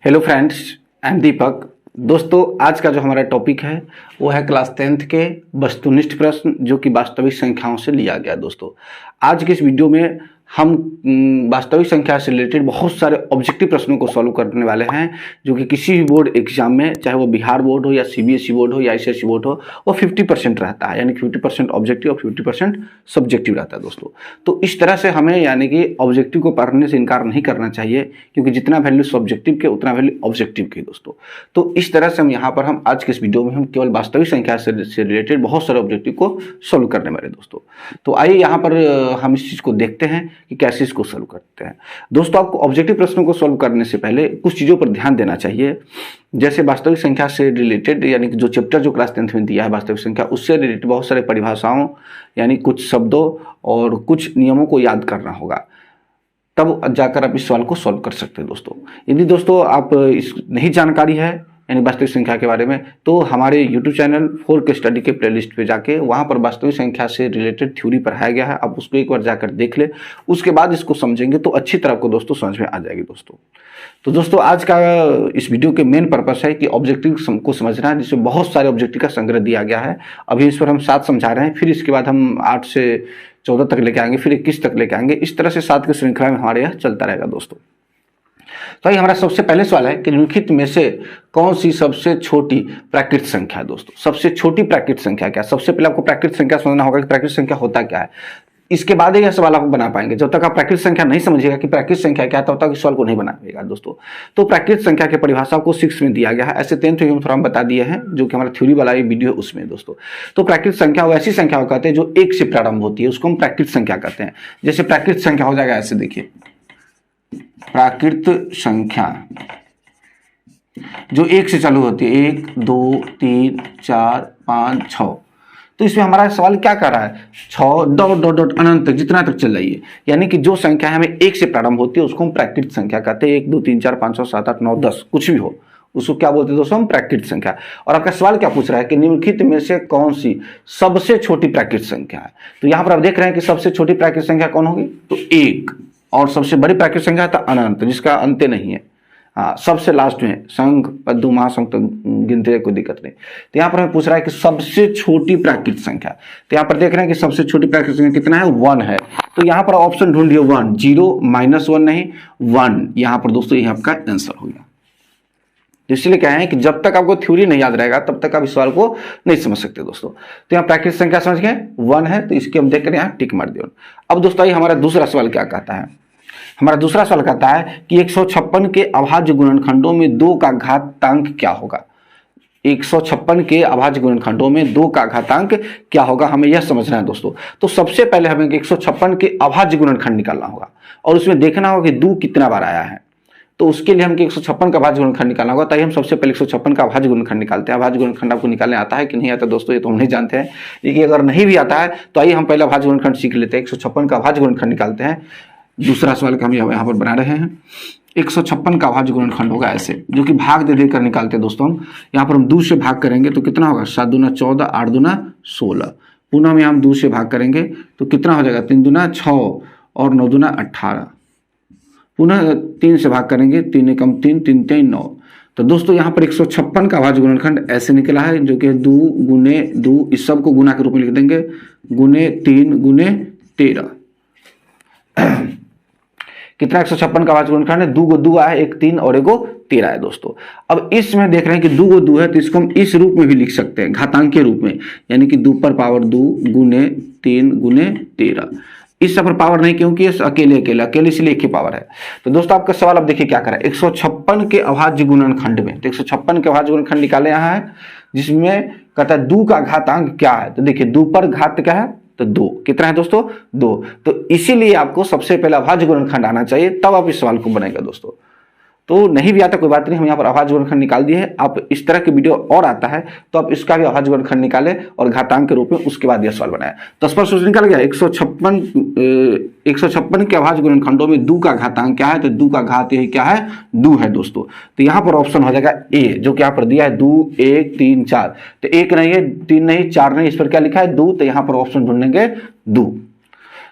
Hello friends, I am दीपक। दोस्तों, आज का जो हमारा टॉपिक है वो है क्लास 10th के वस्तुनिष्ठ प्रश्न जो कि वास्तविक संख्याओं से लिया गया। दोस्तों, आज के इस वीडियो में हम वास्तविक संख्या से रिलेटेड बहुत सारे ऑब्जेक्टिव प्रश्नों को सॉल्व करने वाले हैं जो कि किसी भी बोर्ड एग्जाम में, चाहे वो बिहार बोर्ड हो या सीबीएसई बोर्ड हो या आईसीएसई बोर्ड हो, वो 50% रहता है, यानी कि 50% ऑब्जेक्टिव और 50% सब्जेक्टिव रहता है। दोस्तों, तो इस तरह से हमें यानी कि ऑब्जेक्टिव को पढ़ने से इनकार नहीं करना चाहिए, क्योंकि जितना वैल्यू सब्जेक्टिव के उतना वैल्यू ऑब्जेक्टिव के। दोस्तों, तो इस तरह से हम आज के इस वीडियो में हम केवल वास्तविक संख्या से रिलेटेड बहुत सारे ऑब्जेक्टिव को सॉल्व करने वाले। दोस्तों, तो आइए यहाँ पर हम इस चीज़ को देखते हैं कि कैसे इसको सॉल्व करते हैं। दोस्तों, आपको ऑब्जेक्टिव प्रश्नों को सॉल्व करने से पहले कुछ चीज़ों पर ध्यान देना चाहिए। जैसे वास्तविक संख्या से रिलेटेड, यानी कि जो चैप्टर जो क्लास 10th में दिया है वास्तविक संख्या, उससे रिलेटेड बहुत सारे परिभाषाओं, यानी कुछ शब्दों और कुछ नियमों को याद करना होगा, तब जाकर आप इस सवाल को सॉल्व कर सकते हैं। दोस्तों, यदि दोस्तों आप इस नहीं जानकारी है यानी वास्तविक संख्या के बारे में, तो हमारे YouTube चैनल 4 के स्टडी के प्लेलिस्ट पे जाके वहाँ पर वास्तविक संख्या से रिलेटेड थ्योरी पढ़ाया गया है। आप उसको एक बार जाकर देख ले, उसके बाद इसको समझेंगे तो अच्छी तरह आपको दोस्तों समझ में आ जाएगी। दोस्तों आज का इस वीडियो के मेन पर्पस है कि ऑब्जेक्टिव को समझना है, जिसमें बहुत सारे ऑब्जेक्टिव का संग्रह दिया गया है। अभी इस पर हम 7 समझा रहे हैं, फिर इसके बाद हम 8 से 14 तक लेके आएंगे, फिर 21 तक लेके आएंगे। इस तरह से 7 की श्रृंखला में हमारे यहाँ चलता रहेगा। दोस्तों, तो हमारा सबसे पहले सवाल है कि निम्नलिखित में से कौन सी सबसे छोटी प्राकृत संख्या है। दोस्तों, सबसे छोटी प्राकृत संख्या क्या है? सबसे पहले आपको प्राकृत संख्या समझना होगा कि प्राकृत संख्या होता क्या है। इसके बाद यह सवाल आप बना पाएंगे। जब तक आप प्राकृत संख्या नहीं समझिएगा कि प्राकृत संख्या क्या है, तब तक इस सवाल को नहीं बना पाएगा। दोस्तों, तो प्राकृत संख्या के परिभाषा को 6 में दिया गया है, ऐसे 10th में थोड़ा हम बता दिए हैं, जो कि हमारा थ्योरी वाला ये वीडियो उसमें। दोस्तों, तो प्राकृत संख्या वो ऐसी संख्या को कहते हैं जो 1 से प्रारंभ होती है, उसको हम प्राकृत संख्या कहते हैं। जैसे प्राकृत संख्या हो जाएगा ऐसे, देखिए, प्राकृत संख्या जो 1 से चालू होती है, 1 2 3 4 5 6। तो इसमें हमारा सवाल क्या कर रहा है? 6 डॉट डॉट डॉट अनंत तक, जितना तक चल रही है, यानी कि जो संख्या हमें 1 से प्रारंभ होती है उसको हम प्राकृत संख्या कहते हैं। 1 2 3 4 5 6 7 8 9 10 कुछ भी हो, उसको क्या बोलते हैं दोस्तों? हम प्राकृत संख्या। और आपका सवाल क्या पूछ रहा है कि निम्नलिखित में से कौन सी सबसे छोटी प्राकृत संख्या है। तो यहाँ पर आप देख रहे हैं कि सबसे छोटी प्राकृत संख्या कौन होगी? तो 1। और सबसे बड़ी प्राकृत संख्या था अनंत, जिसका अंत्य नहीं है। हाँ, सबसे लास्ट में शंख पद्दू महाशंख तो गिनते हैं, कोई दिक्कत नहीं। तो यहाँ पर हमें पूछ रहा है कि सबसे छोटी प्राकृत संख्या। तो यहाँ पर देख रहे हैं कि सबसे छोटी प्राकृत संख्या कितना है? 1 है। तो यहाँ पर ऑप्शन ढूंढिए 1, 0 -1 नहीं, 1। यहाँ पर दोस्तों ये आपका आंसर हो गया। तो इसलिए क्या है कि जब तक आपको थ्योरी नहीं याद रहेगा तब तक आप इस सवाल को नहीं समझ सकते। दोस्तों, तो यहाँ प्राकृत संख्या समझ गए, 1 है, तो इसके हम देख कर यहाँ टिक मार दिया। अब दोस्तों आइए हमारा दूसरा सवाल क्या कहता है। हमारा दूसरा सवाल कहता है कि 156 के अभाज्य गुणनखंडों में 2 का घातांक क्या होगा। 156 के अभाज्य गुणनखंडों में 2 का घातांक क्या होगा, हमें यह समझना है। दोस्तों, तो सबसे पहले हमें 156 के अभाज्य गुणनखंड निकालना होगा और उसमें देखना होगा कि 2 कितना बार आया है। तो उसके लिए हमको 156 का अभाज्य गुणनखंड निकालना होगा। ताकि हम सबसे पहले 156 का अभाज्य गुणनखंड निकालते हैं। अभाज्य गुणनखंड आपको निकालने आता है कि नहीं आता दोस्तों, ये तो हम नहीं जानते हैं, लेकिन अगर नहीं भी आता है तो आइए हम पहले अभाज्य गुणनखंड सीख लेते हैं। 156 का अभाज्य गुणनखंड निकालते हैं। दूसरा सवाल का हम यहाँ पर बना रहे हैं। 156 का अभाज्य गुणनखंड होगा ऐसे, जो कि भाग दे देकर निकालते हैं। दोस्तों, हम यहाँ पर हम 2 से भाग करेंगे तो कितना होगा? 7 दूना 14, 8 दूना 16। पुनः हम यहाँ 2 से भाग करेंगे तो कितना हो जाएगा? 3 दूना 6 और 9 दूना 18। पुनः 3 से भाग करेंगे, 3 एकम 3, 3 3 9। तो दोस्तों यहाँ पर 156 का अभाज्य गुणनखंड ऐसे निकला है, जो कि 2 गुने 2, इस सब को गुना के रूप में लिख देंगे, गुने 3 गुने 13। कितना? 156 का अभाज्य गुणनखंड है, 2 को 2 आया, 1 3 और 1 13 है। दोस्तों, अब इसमें देख रहे हैं कि 2 को 2 है, तो इसको हम इस रूप में भी लिख सकते हैं, घातांक के रूप में, यानी कि 2 पर पावर 2 गुने 3 गुने 13। इस पर पावर नहीं, क्योंकि ये अकेले इसलिए 1 की पावर है। तो दोस्तों आपका सवाल अब देखिए क्या करा है। 156 के अभाज्य गुणनखंड में, तो 156 के अभाज्य गुणनखंड निकाले यहाँ है, जिसमें कहता है 2 का घातांक क्या है। तो देखिए 2 पर घात क्या है? तो 2। कितना है दोस्तों? 2। तो इसीलिए आपको सबसे पहले अभाज्य गुणनखंड आना चाहिए, तब आप इस सवाल को बनाएगा। दोस्तों, तो नहीं भी आता कोई बात नहीं, हम यहाँ पर अभाज्य गुणनखंड निकाल दिए हैं। आप इस तरह के वीडियो और आता है तो आप इसका भी अभाज्य गुणनखंड निकाले और घातांक के रूप में उसके बाद यह सवाल बनाया। तो स्पष्ट रूप से निकल गया। 156 के अभाज्य गुणनखंडों में 2 का घातांक क्या है? तो 2 का घात यही क्या है? 2 है। दोस्तों, तो यहाँ पर ऑप्शन हो जाएगा ए, जो कि यहाँ पर दिया है 2 1 3 4। तो 1 नहीं है, 3 नहीं, 4 नहीं, इस पर क्या लिखा है? 2। तो यहाँ पर ऑप्शन ढूंढेंगे 2।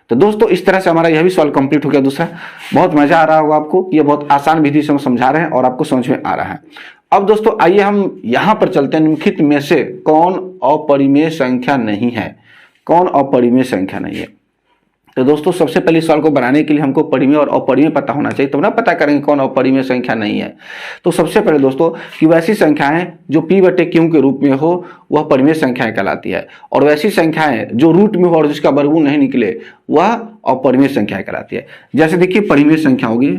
तो दोस्तों इस तरह से हमारा यह भी सवाल कंप्लीट हो गया। दूसरा, बहुत मजा आ रहा होगा आपको, ये बहुत आसान विधि से हम समझा रहे हैं और आपको समझ में आ रहा है। अब दोस्तों आइए हम यहां पर चलते हैं, निम्नलिखित में से कौन अपरिमेय संख्या नहीं है, कौन अपरिमेय संख्या नहीं है। तो दोस्तों सबसे पहले सवाल को बनाने के लिए हमको परिमेय और अपरिमेय पता होना चाहिए, तब ना पता करेंगे कौन अपरिमेय संख्या नहीं है। तो सबसे पहले दोस्तों कि वैसी संख्याएं जो p/q के रूप में हो वह परिमेय संख्याएं कहलाती है, और वैसी संख्याएं जो रूट में हो और जिसका वर्गमूल नहीं निकले वह अपरिमेय संख्याएं कहलाती है। जैसे देखिए परिमेय संख्या होगी,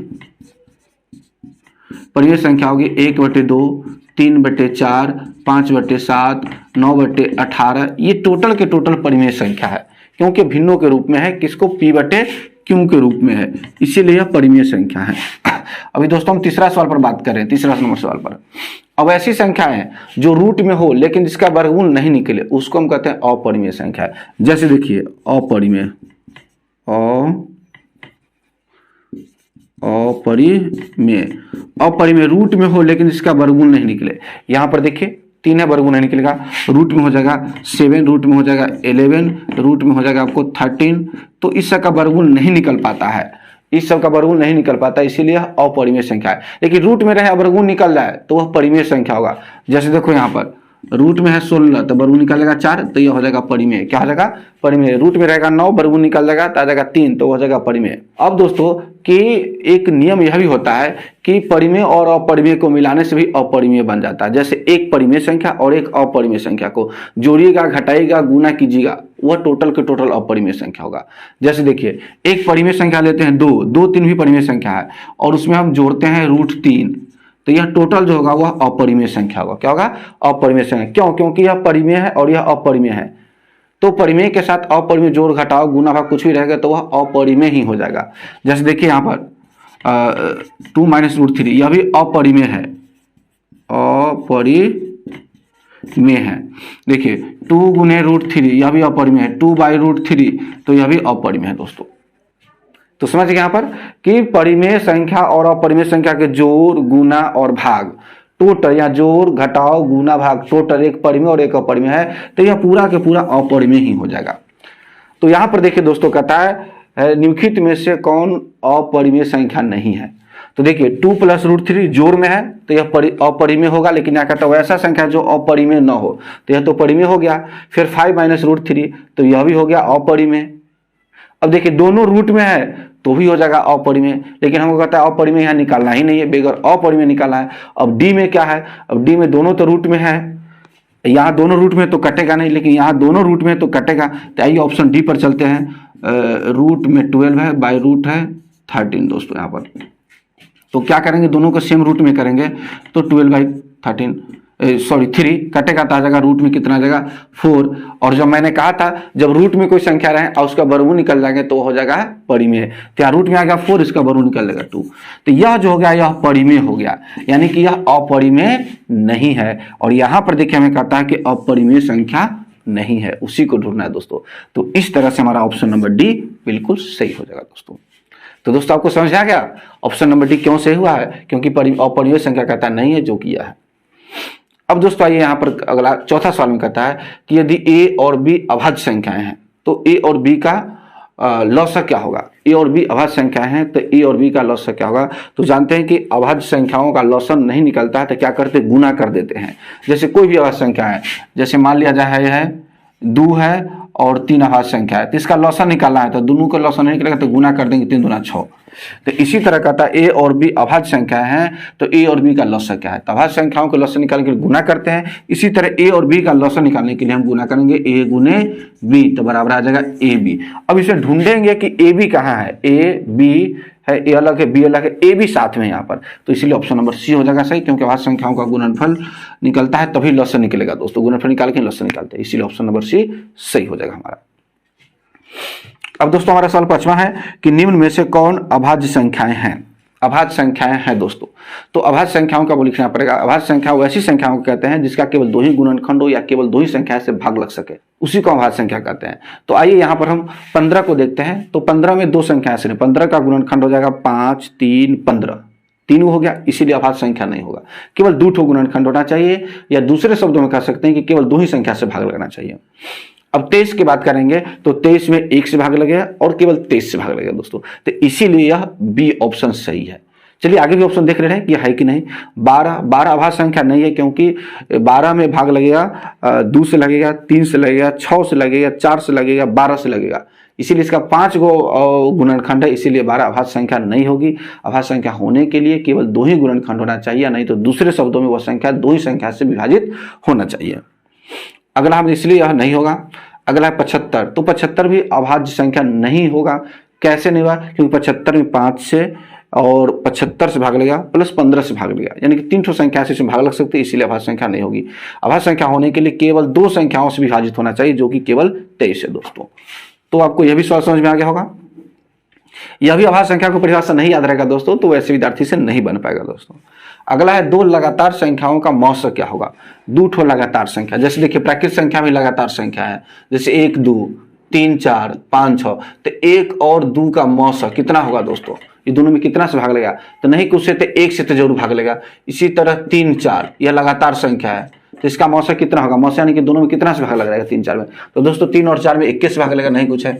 परिमेय संख्या होगी 1/2, 3/4, 5/7, 9/18। ये टोटल के टोटल परिमेय संख्या है, क्योंकि भिन्नों के रूप में है, किसको p/q के रूप में है, इसीलिए यह परिमेय संख्या है। अभी दोस्तों हम तीसरा सवाल पर बात कर रहे हैं, तीसरा नंबर सवाल पर। अब ऐसी संख्या है जो रूट में हो लेकिन जिसका वर्गमूल नहीं निकले उसको हम कहते हैं अपरिमेय संख्या है। जैसे देखिए अपरिमेय, अपरिमेय रूट में हो लेकिन जिसका वर्गमूल नहीं निकले। यहां पर देखिए 3 है, वर्गमूल नहीं निकलेगा, रूट में हो जाएगा 7, रूट में हो जाएगा 11, रूट में हो जाएगा आपको 13। तो इस सब का वर्गमूल नहीं निकल पाता है, इस सब का वर्गमूल नहीं निकल पाता, इसीलिए अपरिमेय संख्या है। लेकिन रूट में रहे वर्गमूल निकल जाए तो वह परिमेय संख्या होगा। जैसे देखो यहाँ पर रूट में है 16 तो वर्गमूल निकलेगा 4, तो यह हो जाएगा परिमेय। क्या हो जाएगा? परिमेय। रूट में रहेगा 9, वर्गमूल निकल जाएगा तो आ जाएगा 3, तो हो जाएगा परिमेय। अब दोस्तों कि एक नियम यह भी होता है कि परिमेय और अपरिमेय को मिलाने से भी अपरिमेय बन जाता है। जैसे एक परिमेय संख्या और एक अपरिमेय संख्या को जोड़िएगा, घटाइएगा, गुना कीजिएगा, वह टोटल के टोटल अपरिमेय संख्या होगा। जैसे देखिए एक परिमेय संख्या लेते हैं 2, 2, 3 भी परिमेय संख्या है और उसमें हम जोड़ते हैं √3, तो यह टोटल जो होगा वह अपरिमेय संख्या होगा। क्या होगा? अपरिमेय संख्या। क्यों? क्योंकि यह परिमेय है और यह अपरिमेय है, तो परिमेय के साथ अपरिमेय जोड़ घटाओ गुना भाग कुछ भी रहेगा तो वह अपरिमेय ही हो जाएगा। जैसे देखिए यहाँ पर 2 - √3 यह भी अपरिमेय है, अपरिमेय है। देखिए 2 × √3 यह भी अपरिमेय है, 2/√3 तो यह भी अपरिमेय है दोस्तों। तो समझ गए यहाँ पर कि परिमेय संख्या और अपरिमेय संख्या के जोड़ गुना और भाग टोटल, या जोड़ घटाओ गुना भाग टोटल एक परिमेय और एक अपरिमेय है, तो यह पूरा के पूरा अपरिमेय ही हो जाएगा। तो यहाँ पर देखिए दोस्तों कहता है निम्नलिखित में से कौन अपरिमेय संख्या नहीं है। तो देखिए 2 + √3 जोड़ में है तो यह अपरिमेय होगा, लेकिन यहाँ कहता है वैसा संख्या जो अपरिमेय न हो, तो यह तो परिमेय हो गया। फिर 5 - √3 तो यह भी हो गया अपरिमेय। अब देखिए दोनों रूट में है तो भी हो जाएगा अपरिमेय, लेकिन हमको कहता है अपरिमेय यहाँ निकालना ही नहीं है, बेगर अपरिमेय निकालना है। अब डी में क्या है? अब डी में दोनों तो रूट में है, यहाँ दोनों रूट में तो कटेगा नहीं, लेकिन यहाँ दोनों रूट में तो कटेगा। तो आइए ऑप्शन डी पर चलते हैं। रूट में 12 है, बाई रूट है 13 दोस्तों यहाँ पर। तो क्या करेंगे? दोनों को सेम रूट में करेंगे तो 12/13 3 कटेगा तो आ जाएगा रूट में कितना आ जाएगा 4। और जब मैंने कहा था जब रूट में कोई संख्या रहे और उसका वर्गमूल निकल जाएंगे तो हो जाएगा परिमेय। तो यहाँ रूट में आ गया 4, इसका वर्गमूल निकल जाएगा 2, तो यह जो हो गया यह परिमेय हो गया, यानी कि यह अपरिमेय नहीं है। और यहाँ पर देखिए हमें कहता है कि अपरिमेय संख्या नहीं है, उसी को ढूंढना है दोस्तों। तो इस तरह से हमारा ऑप्शन नंबर डी बिल्कुल सही हो जाएगा दोस्तों। तो दोस्तों आपको समझ आ गया ऑप्शन नंबर डी क्यों सही हुआ है? क्योंकि अपरिमेय संख्या कहता नहीं है, जो किया है। अब दोस्तों आइए यहाँ पर अगला चौथा सवाल में कहता है कि यदि ए और बी अभाज्य संख्याएं हैं तो ए और बी का लॉसक क्या होगा? ए और बी अभाज्य संख्याएं हैं तो ए और बी का लॉसक क्या होगा? तो जानते हैं कि अभाज्य संख्याओं का लॉसन नहीं निकलता है तो क्या करते? गुना कर देते हैं। जैसे कोई भी अभाज्य संख्या है, जैसे मान लिया जाए है 2 है और 3 अभाज्य संख्या है, तो इसका लॉसन निकालना है तो दोनों का लॉसन नहीं निकलेगा तो गुना कर देंगे, 3 दूना 6। तो इसी तरह कहता है ए और बी अभाज्य संख्या है तो ए और बी का लॉसन क्या है? तो अभाज्य संख्याओं का लॉसन निकालने के लिए गुना करते हैं, इसी तरह ए और बी का लॉसन निकालने के लिए हम गुना करेंगे ए गुने बी, तो बराबर आ जाएगा ए बी। अब इसे ढूंढेंगे कि ए बी कहाँ है? ए बी है, ए अलग है, बी अलग है, ए भी साथ में यहाँ पर, तो इसीलिए ऑप्शन नंबर सी हो जाएगा सही, क्योंकि अभाज्य संख्याओं का गुणनफल निकलता है तभी लॉसन निकलेगा दोस्तों। गुणनफल निकाल के लॉसन निकालते हैं, इसीलिए ऑप्शन नंबर सी सही हो जाएगा हमारा। अब दोस्तों हमारा सवाल 5वां है कि निम्न में से कौन अभाज्य संख्याएं हैं? अभाज्य संख्याएं हैं दोस्तों, तो अभाज्य संख्याओं का वो लिखना पड़ेगा। अभाज्य संख्या वैसी संख्याओं को कहते हैं जिसका केवल 2 ही गुणनखंड हो या केवल 2 ही संख्या से भाग लग सके, उसी को अभाज्य संख्या कहते हैं। तो आइए यहाँ पर हम 15 को देखते हैं। तो 15 में 2 संख्याएं से 15 का गुणनखंड हो जाएगा 5, 3, 15, 3 हो गया, इसीलिए अभाज्य संख्या नहीं होगा। केवल 2 गुणनखंड होना चाहिए, या दूसरे शब्दों में कह सकते हैं कि केवल 2 ही संख्या से भाग लगना चाहिए। अब 23 की बात करेंगे तो 23 में 1 से भाग लगेगा और केवल 23 से भाग लगेगा दोस्तों, तो इसीलिए यह बी ऑप्शन सही है। चलिए आगे भी ऑप्शन देख रहे हैं कि है कि नहीं। 12 अभाज्य संख्या नहीं है, क्योंकि 12 में भाग लगेगा 2 से लगेगा, 3 से लगेगा, 6 से लगेगा, 4 से लगेगा, 12 से लगेगा, इसीलिए इसका 5 गो गुणनखंड है, इसीलिए 12 अभाज्य संख्या नहीं होगी। अभाज्य संख्या होने के लिए केवल 2 ही गुणनखंड होना चाहिए, नहीं तो दूसरे शब्दों में वह संख्या 2 ही संख्या से विभाजित होना चाहिए। अगला हम इसलिए यह नहीं होगा। अगला है 75, तो 75 भी अभाज्य संख्या नहीं होगा। कैसे नहीं होगा? क्योंकि 75 में 5 से और 75 से भाग लेगा प्लस 15 से भाग लेगा, यानी कि 3 ठो संख्या से इसमें भाग लग सकते हैं, इसीलिए अभाज्य संख्या नहीं होगी। अभाज्य संख्या होने के लिए केवल 2 संख्याओं से विभाजित होना चाहिए, जो कि केवल 23 है दोस्तों। तो आपको यह भी सवाल समझ में आ गया होगा। यह भी अभाज्य संख्या को परिभाषा नहीं याद रहेगा दोस्तों, तो वैसे विद्यार्थी से नहीं बन पाएगा दोस्तों। अगला है 2 लगातार संख्याओं का मौसक क्या होगा। 2 ठो लगातार संख्या, जैसे देखिए प्राकृत संख्या में लगातार संख्या है, जैसे 1 2 3 4 5 6, तो 1 और 2 का मौसक कितना होगा दोस्तों? ये दोनों में कितना से भाग लेगा? तो नहीं कुछ से तो 1 से तो जरूर भाग लेगा। इसी तरह 3 4 यह लगातार संख्या है, तो इसका मौसक कितना होगा? मौसक यानी कि दोनों में कितना से भाग लग रहेगा? 3 4 में। तो दोस्तों 3 और 4 में 21 से भाग लगेगा, नहीं कुछ है।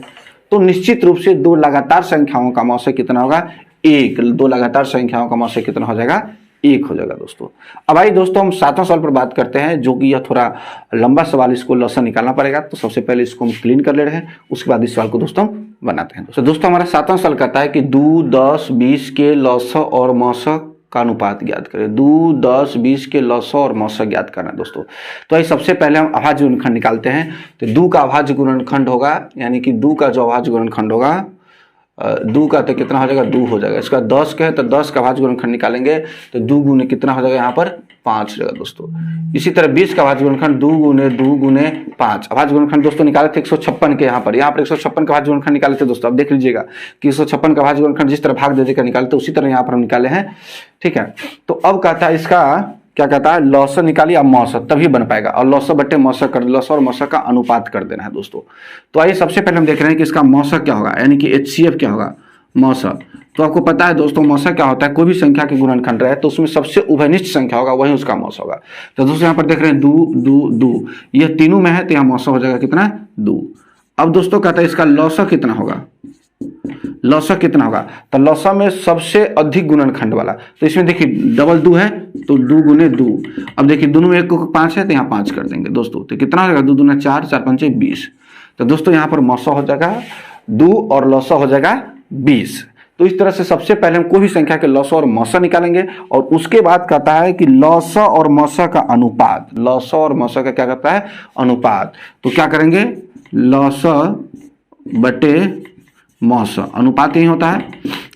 तो निश्चित रूप से 2 लगातार संख्याओं का मौसक कितना होगा? 1। 2 लगातार संख्याओं का मौसक कितना हो जाएगा? 1 हो जाएगा दोस्तों। अब आइए दोस्तों हम 7वां सवाल पर बात करते हैं, जो कि यह थोड़ा लंबा सवाल, इसको लॉसन निकालना पड़ेगा। तो सबसे पहले इसको हम क्लीन कर ले रहे हैं, उसके बाद इस सवाल को दोस्तों बनाते हैं। दोस्तों हमारा 7वां सवाल कहता है कि 2 10 20 के लौसक और मौसक का अनुपात ज्ञात करें। 2 10 20 के लौसक और मौसक ज्ञात करना है दोस्तों। तो आइए सबसे पहले हम अभाज्य गुणनखंड निकालते हैं। तो 2 का अभाज्य गुणनखंड होगा, यानी कि 2 का जो अभाज्य गुणनखंड होगा, 2 का तो कितना हो जाएगा? 2 हो जाएगा। इसका 10 का है तो 10 का अभाज्य गुणनखंड निकालेंगे तो 2 गुने कितना हो जाएगा? यहाँ पर 5 हो जाएगा दोस्तों। इसी तरह 20 का अभाज्य गुणनखंड 2 गुने 5। अभाज्य गुणनखंड दोस्तों निकाले थे 156 के, यहाँ पर 156 का अभाज्य गुणनखंड निकाले थे दोस्तों। अब देख लीजिएगा कि 156 का अभाज्य गुणनखंड जिस तरह भाग दे देकर निकालते उसी तरह यहाँ पर हम निकाले हैं, ठीक है। तो अब कहता है इसका क्या कहता है? लौसक निकालिए अब मौसक, तभी बन पाएगा। और लौसक बट्टे मौसक कर, लौसक और मौसक का अनुपात कर देना है दोस्तों। तो आइए सबसे पहले हम देख रहे हैं कि इसका मौसक क्या होगा, यानी कि HCF क्या होगा? मौसक। तो आपको पता है दोस्तों मौसक क्या होता है? कोई भी संख्या के गुणनखंड रहे तो उसमें सबसे उभयनिष्ठ संख्या होगा, वही उसका मौसक होगा। तो दोस्तों यहाँ पर देख रहे हैं 2 2 2, यह तीनों में है तो यहाँ मौसक हो जाएगा कितना? 2। अब दोस्तों कहता है इसका लौसक कितना होगा? लौसक कितना होगा? तो लौसक में सबसे अधिक गुणनखंड वाला, तो इसमें देखिए डबल 2 है तो 2 गुने 2। अब देखिए दोनों में 1 को 5 है तो यहाँ 5 कर देंगे दोस्तों, तो कितना हो जाएगा? 2 दूना 4 4 5 20। तो दोस्तों यहाँ पर मौसक हो जाएगा 2 और लौसक हो जाएगा 20। तो इस तरह से सबसे पहले हम कोई भी संख्या के लौसक और मौसक निकालेंगे, और उसके बाद कहता है कि लौसक और मौसक का अनुपात। लौसक और मौसक का क्या कहता है? अनुपात। तो क्या करेंगे? लौसक बटे मौसक, अनुपात यही होता है।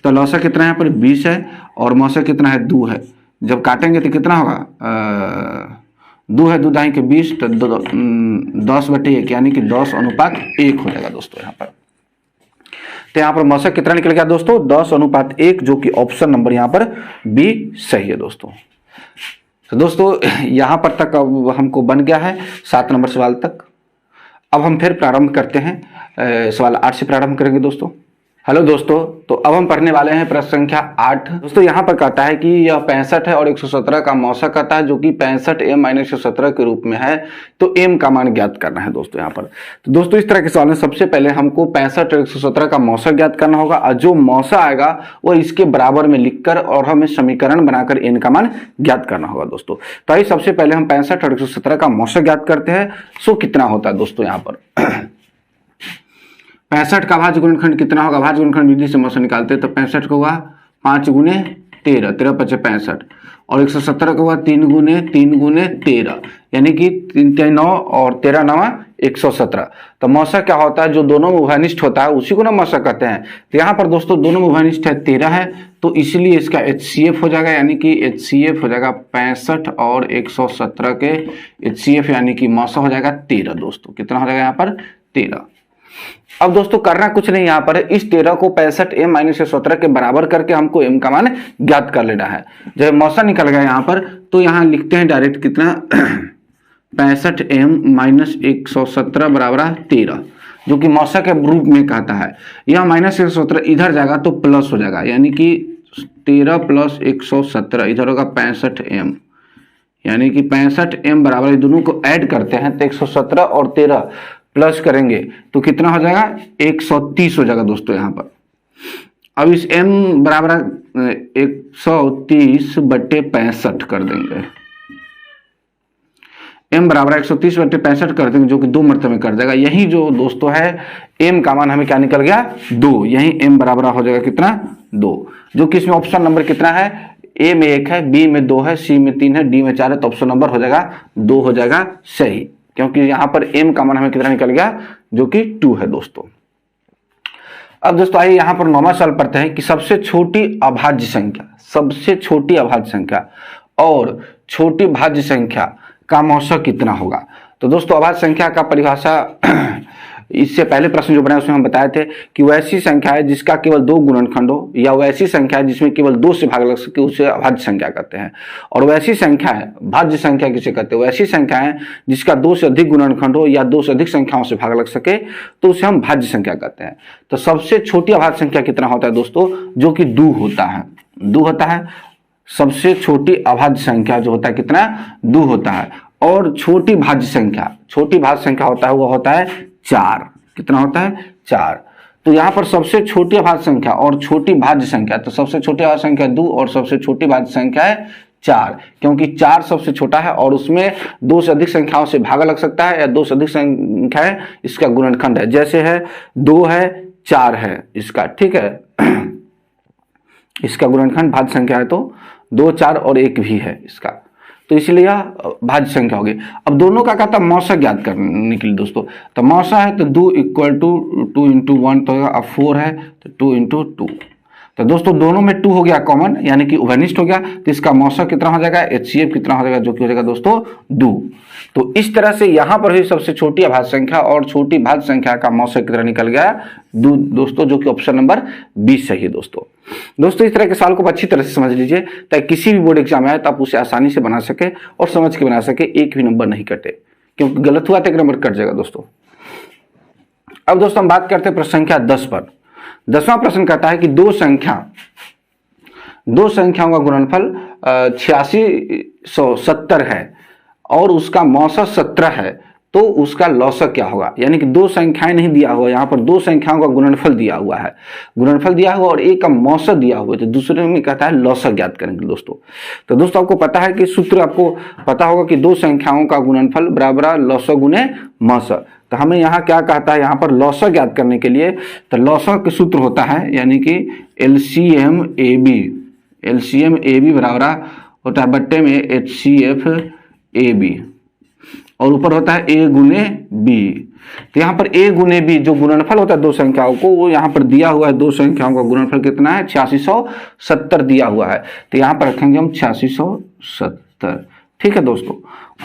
तो लौसक कितना है यहाँ पर? 20 है और मौसक कितना है? 2 है। जब काटेंगे तो कितना होगा? 2 है 2 दाएं के 20, तो 10 बटे 1, यानी कि 10 अनुपात 1 हो जाएगा दोस्तों यहाँ पर। तो यहाँ पर मौसक कितना निकल गया दोस्तों? 10 अनुपात 1, जो कि ऑप्शन नंबर यहाँ पर बी सही है दोस्तों। तो दोस्तों यहाँ पर तक अब हमको बन गया है 7 नंबर सवाल तक। अब हम फिर प्रारंभ करते हैं, सवाल 8 से प्रारंभ करेंगे दोस्तों। हेलो दोस्तों, तो अब हम पढ़ने वाले हैं प्रश्न संख्या 8। दोस्तों यहाँ पर कहता है कि यह 65 है और 117 का मौसक कहता है, जो कि 65m - 117 के रूप में है। तो m का मान ज्ञात करना है दोस्तों यहाँ पर। तो दोस्तों इस तरह के सवाल में सबसे पहले हमको 65 और 117 का मौसक ज्ञात करना होगा, और जो मौसक आएगा वो इसके बराबर में लिखकर और हमें समीकरण बनाकर n का मान ज्ञात करना होगा दोस्तों। तो आइए सबसे पहले हम 65 और 117 का मौसक ज्ञात करते हैं। सो कितना होता है दोस्तों यहाँ पर? 65 का अभाज्य गुणनखंड कितना होगा? अभाज्य गुणनखंड विधि से मौसक निकालते हैं तो 65 को हुआ 5 गुने 13, 13 × 5 = 65, और 117 को हुआ 3 गुने 13, यानी कि 3 × 9 और 13 × 9 117। तो मौसक क्या होता है? जो दोनों में उभयनिष्ठ होता है उसी को ना मौसक कहते हैं। तो यहाँ पर दोस्तों दोनों में उभयनिष्ठ है 13 है, तो इसलिए इसका HCF हो जाएगा, यानी कि HCF हो जाएगा 65 और 117 के HCF, यानी कि मौसक हो जाएगा 13 दोस्तों। कितना हो जाएगा यहाँ पर? 13। अब दोस्तों करना कुछ नहीं, यहाँ पर इस 13 को 65m - 117 के बराबर करके हमको m का मान ज्ञात कर लेना है। जब मौसक निकल गया यहाँ पर, तो यहाँ लिखते हैं डायरेक्ट कितना 65m - 117 बराबर 13, जो कि मौसक के रूप में कहता है। यह -117 इधर जाएगा तो प्लस हो जाएगा, यानी कि 13 + 117 इधर होगा 65m, यानी कि 65m बराबर दोनों को ऐड करते हैं तो 117 और 13 प्लस करेंगे तो कितना हो जाएगा 130 हो जाएगा दोस्तों यहाँ पर। अब इस m बराबर 130/65 कर देंगे, m बराबर 130/65 कर देंगे जो कि 2 मरतबे में कर देगा। यही जो दोस्तों है m का मान हमें क्या निकल गया 2, यही m बराबर हो जाएगा कितना 2, जो कि इसमें ऑप्शन नंबर कितना है, a में 1 है, b में 2 है, c में 3 है, d में 4 है, तो ऑप्शन नंबर हो जाएगा 2 हो जाएगा सही, क्योंकि यहाँ पर m का मान हमें कितना निकल गया जो कि 2 है दोस्तों। अब दोस्तों आइए यहाँ पर 9वां सवाल पढ़ते हैं कि सबसे छोटी अभाज्य संख्या, सबसे छोटी अभाज्य संख्या और छोटी भाज्य संख्या का मौसा कितना होगा। तो दोस्तों अभाज्य संख्या का परिभाषा इससे पहले प्रश्न जो बनाया उसमें हम बताए थे कि वैसी संख्या है जिसका केवल 2 गुणनखंड हो, या वैसी संख्या है जिसमें केवल 2 से भाग लग सके उसे अभाज्य संख्या कहते हैं। और वैसी संख्या है, भाज्य संख्या किसे कहते हैं, वैसी संख्या है जिसका 2 से अधिक गुणनखंड हो या 2 से अधिक संख्याओं से भाग लग सके तो उसे हम भाज्य संख्या कहते हैं। तो सबसे छोटी अभाज्य संख्या कितना होता है दोस्तों, जो कि 2 होता है, 2 होता है। सबसे छोटी अभाज्य संख्या जो होता है कितना 2 होता है। और छोटी भाज्य संख्या, छोटी भाज्य संख्या होता है वो होता है 4, कितना होता है 4। तो यहाँ पर सबसे छोटी अभाज्य संख्या और छोटी भाज्य संख्या, तो सबसे छोटी अभाज्य संख्या 2 और सबसे छोटी भाज्य संख्या है 4, क्योंकि 4 सबसे छोटा है और उसमें 2 से अधिक संख्याओं से भागा लग सकता है या 2 से अधिक संख्या है इसका गुणनखंड है, जैसे है 2 है 4 है इसका, ठीक है इसका गुणनखंड भाज्य संख्या है तो 2 4 और 1 भी है इसका, तो इसलिए यह भाज्य संख्या होगी। अब दोनों का कहता है मौसा ज्ञात करने के लिए दोस्तों, तो मौसा है तो 2 = 2 × 1 तो अब 4 है तो 2 × 2, तो दोस्तों दोनों में 2 हो गया कॉमन, यानी कि उभयनिष्ठ हो गया, तो इसका मौसा कितना हो जाएगा HCF कितना हो जाएगा जो कि हो जाएगा दोस्तों 2। तो इस तरह से यहाँ पर भी सबसे छोटी अभाज्य संख्या और छोटी भाज्य संख्या का मौसा कितना निकल गया 2 दोस्तों, जो कि ऑप्शन नंबर 20 सही है दोस्तों। दोस्तों इस तरह के सवाल को अच्छी तरह से समझ लीजिए ताकि किसी भी बोर्ड एग्जाम में आए तो आप उसे आसानी से बना सके और समझ के बना सके, एक भी नंबर नहीं कटे, क्योंकि गलत हुआ तो 1 नंबर कट जाएगा दोस्तों। अब दोस्तों हम बात करते हैं प्रश्न संख्या 10 पर। 10वां प्रश्न कहता है कि दो संख्याओं का गुणनफल 8670 है और उसका मौसा 17 है, तो उसका लौसक क्या होगा। यानी कि 2 संख्याएं नहीं दिया हुआ, यहाँ पर 2 संख्याओं का गुणनफल दिया हुआ है, गुणनफल दिया हुआ और एक का मौसा दिया हुआ है, तो दूसरे में कहता है लौसक ज्ञात करेंगे दोस्तों। तो दोस्तों आपको पता है कि सूत्र आपको पता होगा कि 2 संख्याओं का गुणनफल बराबर लौसक गुने मौसा। तो हमें यहाँ क्या कहता है, यहाँ पर लौसक ज्ञात करने के लिए तो लौसक का सूत्र होता है यानी कि LCM AB बराबर होता है बट्टे में HCF AB और ऊपर होता है A गुने B। तो यहाँ पर A गुने B जो गुणनफल होता है 2 संख्याओं को, वो यहाँ पर दिया हुआ है। 2 संख्याओं का गुणनफल कितना है 8670 दिया हुआ है, तो यहाँ पर रखेंगे हम 8670, ठीक है दोस्तों।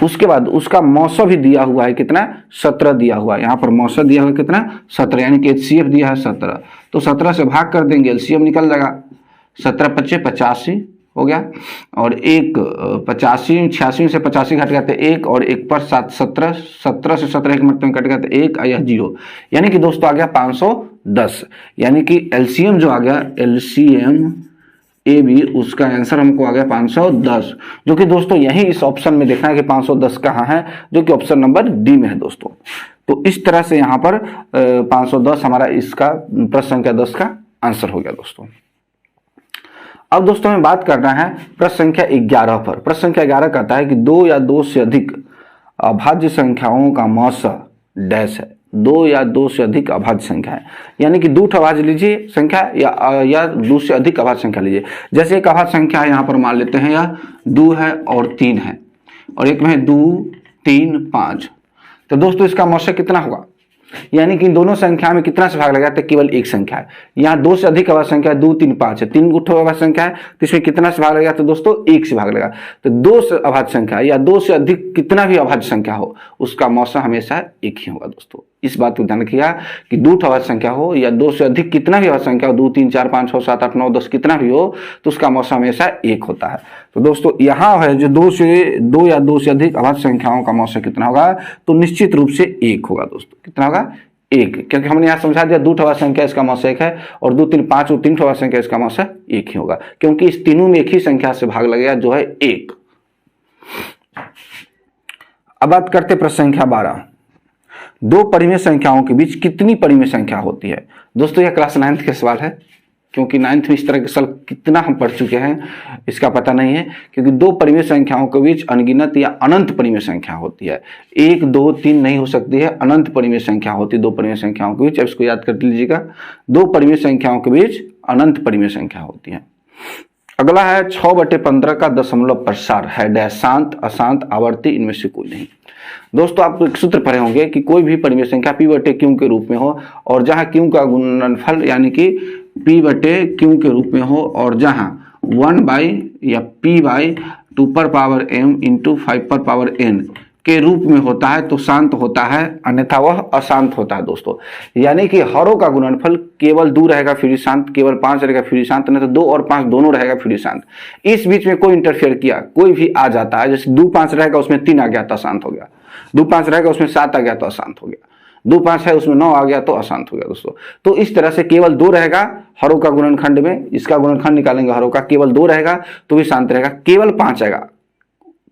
उसके बाद उसका मौसा भी दिया हुआ है कितना 17 दिया हुआ है, यहाँ पर मौसा दिया हुआ है कितना 17, यानी कि HCF दिया है 17, तो 17 से भाग कर देंगे LCM निकल जाएगा, 17 × 5 = 85 हो गया, और 1 85 86 से 85 घट गया तो 1 और 1 पर 7 17 17 से 17 एक मरतबे कट गया तो 1 यह 0, यानी कि दोस्तों आ गया 510, यानी कि LCM जो आ गया LCM AB उसका आंसर हमको आ गया 510, जो कि दोस्तों यही इस ऑप्शन में देखना है कि 510 कहाँ है, जो कि ऑप्शन नंबर डी में है दोस्तों। तो इस तरह से यहाँ पर 510 हमारा इसका प्रश्न संख्या 10 का आंसर हो गया दोस्तों। अब दोस्तों हमें बात करना है प्रश्न संख्या 11 पर। प्रश्न संख्या 11 कहता है कि 2 या 2 से अधिक अभाज्य संख्याओं का मौसा डैश है। 2 या 2 से अधिक अभाज्य संख्या है, यानी कि 2 अभाज्य लीजिए संख्या या 2 से अधिक अभाज्य संख्या लीजिए। जैसे एक अभाज्य संख्या है, यहाँ पर मान लेते हैं यह 2 है और 3 है, और एक में 2 3 5, तो दोस्तों इसका मौसा कितना होगा, यानी कि इन दोनों संख्या में कितना से भाग लगा, तो केवल एक संख्या है। यहाँ 2 से अधिक अभाज्य संख्या 2 3 5 है, 3 गुठो अभाज्य संख्या है, तो इसमें कितना से भाग लगा, तो दोस्तों 1 से भाग लगा। तो 2 से अभाज्य संख्या या 2 से अधिक कितना भी अभाज्य संख्या हो उसका मौसा हमेशा 1 ही होगा दोस्तों। इस बात को ध्यान रखिएगा कि 2 अभाज्य संख्या हो या 2 से अधिक कितना भी अभाज्य संख्या हो, 2 3 4 5 6 7 8 9 10 कितना भी हो, तो उसका मौसा हमेशा 1 होता है। तो दोस्तों यहाँ है जो 2 या 2 से अधिक अभाज्य संख्याओं का मौसा कितना होगा, तो निश्चित रूप से 1 होगा दोस्तों। कितना होगा 1, क्योंकि हमने यहाँ समझा दिया 2 अभाज्य संख्या इसका मौसा 1 है, और 2 3 5 और 3 अभाज्य संख्या इसका मौसा 1 ही होगा, क्योंकि इस तीनों में एक ही संख्या से भाग लगेगा जो है 1। अब बात करते प्रश्न संख्या 12। दो परिमेय संख्याओं के बीच कितनी परिमेय संख्या होती है। दोस्तों यह क्लास 9th का सवाल है, क्योंकि 9th में इस तरह के सवाल कितना हम पढ़ चुके हैं इसका पता नहीं है। क्योंकि दो परिमेय संख्याओं के बीच अनगिनत या अनंत परिमेय संख्या होती है, 1 2 3 नहीं हो सकती है, अनंत परिमेय संख्या होती है दो परिमेय संख्याओं के बीच। अब इसको याद कर लीजिएगा, दो परिमेय संख्याओं के बीच अनंत परिमेय संख्या होती है। अगला है 6/15 का दशमलव प्रसार है डैश शांत, अशांत, आवर्ती, इनमें से कोई नहीं। दोस्तों आप एक सूत्र पढ़े होंगे कि कोई भी परिमेय संख्या p/q के रूप में हो और जहां q का गुणनफल यानी कि p/q के रूप में हो और जहां 1 या p/2m इंटू 5n के रूप में होता है तो शांत होता है, अन्यथा वह अशांत होता है। दोस्तों यानी कि हरों का गुणनफल केवल 2 रहेगा फिर शांत, केवल 5 रहेगा फिर शांत, नहीं तो 2 और 5 दोनों रहेगा फिर शांत। इस बीच में कोई इंटरफेयर किया, कोई भी आ जाता है, जैसे 2 5 रहेगा उसमें 3 आ गया तो अशांत हो गया, 2 5 रहेगा उसमें 7 आ गया तो अशांत हो गया, 2 5 है उसमें 9 आ गया तो अशांत हो गया। दोस्तों तो इस तरह से केवल 2 रहेगा हरों का गुणनखंड में, इसका गुणनखंड निकालेंगे हरों का, केवल 2 रहेगा तो भी शांत रहेगा, केवल 5 आएगा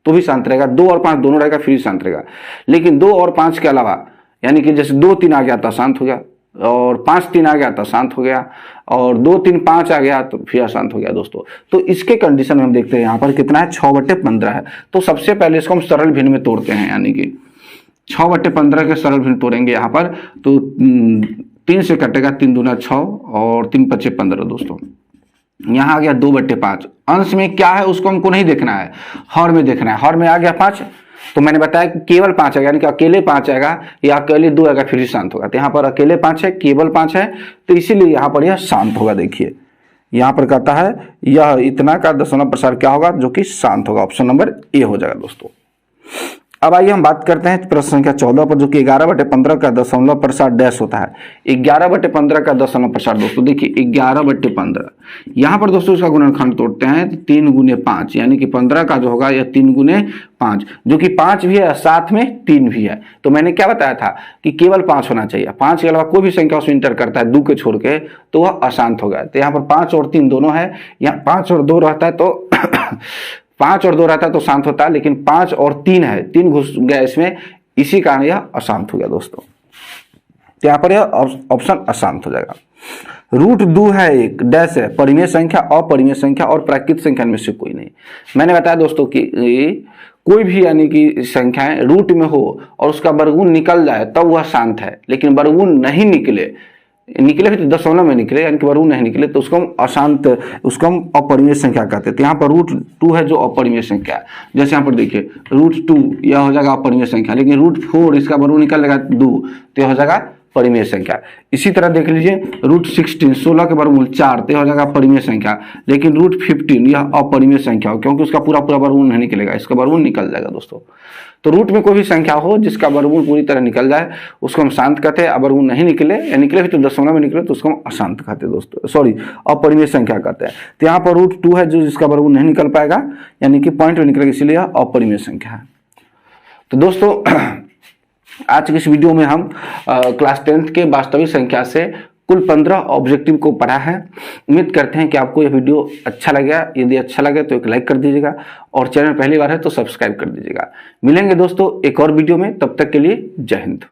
तो भी शांत रहेगा, 2 और 5 दोनों रहेगा फिर शांत रहेगा। लेकिन 2 और 5 के अलावा यानी कि जैसे 2 3 आ गया तो शांत हो गया, और 5 3 आ गया तो शांत हो गया, और 2 3 5 आ गया तो फिर अशांत हो गया। दोस्तों तो इसके कंडीशन में हम देखते हैं यहाँ पर कितना है, 6/15 है। तो सबसे पहले इसको हम सरल भिन्न में तोड़ते हैं, यानी कि 6/15 के सरल भिन्न तोड़ेंगे यहाँ पर तो 3 से कटेगा, 3 दूना 6 और 3 5 15। दोस्तों यहाँ आ गया 2/5। अंश में क्या है उसको हमको नहीं देखना है, हर में देखना है। हर में आ गया 5, तो मैंने बताया कि केवल 5 आएगा, यानी कि अकेले 5 आएगा या अकेले 2 आएगा फिर शांत होगा। तो यहाँ पर अकेले 5 है, केवल 5 है, तो इसीलिए यहाँ पर यह शांत होगा। देखिए यहाँ पर कहता है यह इतना का दशमलव प्रसार क्या होगा, जो कि शांत होगा। ऑप्शन नंबर ए हो जाएगा। दोस्तों अब आइए हम बात करते हैं प्रश्न संख्या 14 पर, जो कि 11/15 का दशमलव प्रसार डैश होता है। 11/15 का दशमलव प्रसार। दोस्तों देखिए 11/15, यहाँ पर दोस्तों इसका गुणनखंड तोड़ते हैं, 3 गुने 5, यानी कि 15 का जो होगा यह 3 गुने 5, जो कि 5 भी है साथ में 3 भी है। तो मैंने क्या बताया था कि केवल 5 होना चाहिए, 5 के अलावा कोई भी संख्या उसमें इंटर करता है 2 के छोड़ के तो वह अशांत होगा। तो यहाँ पर 5 और 3 दोनों है, यहाँ 5 और 2 रहता है तो 5 और 2 रहता है तो शांत होता है, लेकिन 5 और 3 है, 3 घुस गया इसमें, इसी कारण यह अशांत हो गया। दोस्तों यहाँ पर यह ऑप्शन अशांत हो जाएगा। √2 है, एक डैश है, परिमेय संख्या, अपरिमेय संख्या और प्राकृत संख्या में से कोई नहीं। मैंने बताया दोस्तों कि कोई भी यानी कि संख्याएं रूट में हो और उसका वर्गमूल निकल जाए तब वह शांत है, लेकिन वर्गमूल नहीं निकले भी तो दशमलव में निकले यानी कि वर्गमूल नहीं निकले तो उसको हम अशांत, उसको हम अपरिमेय संख्या कहते हैं। तो यहाँ पर √2 है जो अपरिमेय संख्या है। जैसे यहाँ पर देखिए √2 यह हो जाएगा अपरिमेय संख्या, लेकिन √4 इसका वर्गमूल निकलेगा 2 तो यह हो जाएगा परिमेय संख्या। इसी तरह देख लीजिए √16 16 के वर्गमूल 4 तो यह हो जाएगा परिमेय संख्या, लेकिन √15 यह अपरिमेय संख्या हो, क्योंकि उसका पूरा वर्गमूल नहीं निकलेगा, इसका वर्गमूल निकल जाएगा। दोस्तों तो रूट में कोई भी संख्या हो जिसका वर्गमूल पूरी तरह निकल जाए उसको हम शांत कहते हैं, वर्गमूल नहीं निकले या निकले भी तो दशमलव में निकले तो उसको हम अशांत कहते हैं। दोस्तों सॉरी अपरिमेय संख्या कहते हैं। तो यहाँ पर √2 है जो जिसका वर्गमूल नहीं निकल पाएगा, यानी कि पॉइंट में निकलेगा, इसीलिए अपरिमेय संख्या है। तो दोस्तों आज की इस वीडियो में हम क्लास 10th के वास्तविक संख्या से कुल 15 ऑब्जेक्टिव को पढ़ा है। उम्मीद करते हैं कि आपको यह वीडियो अच्छा लगा। यदि अच्छा लगे तो एक लाइक कर दीजिएगा और चैनल पहली बार है तो सब्सक्राइब कर दीजिएगा। मिलेंगे दोस्तों एक और वीडियो में, तब तक के लिए जय हिंद।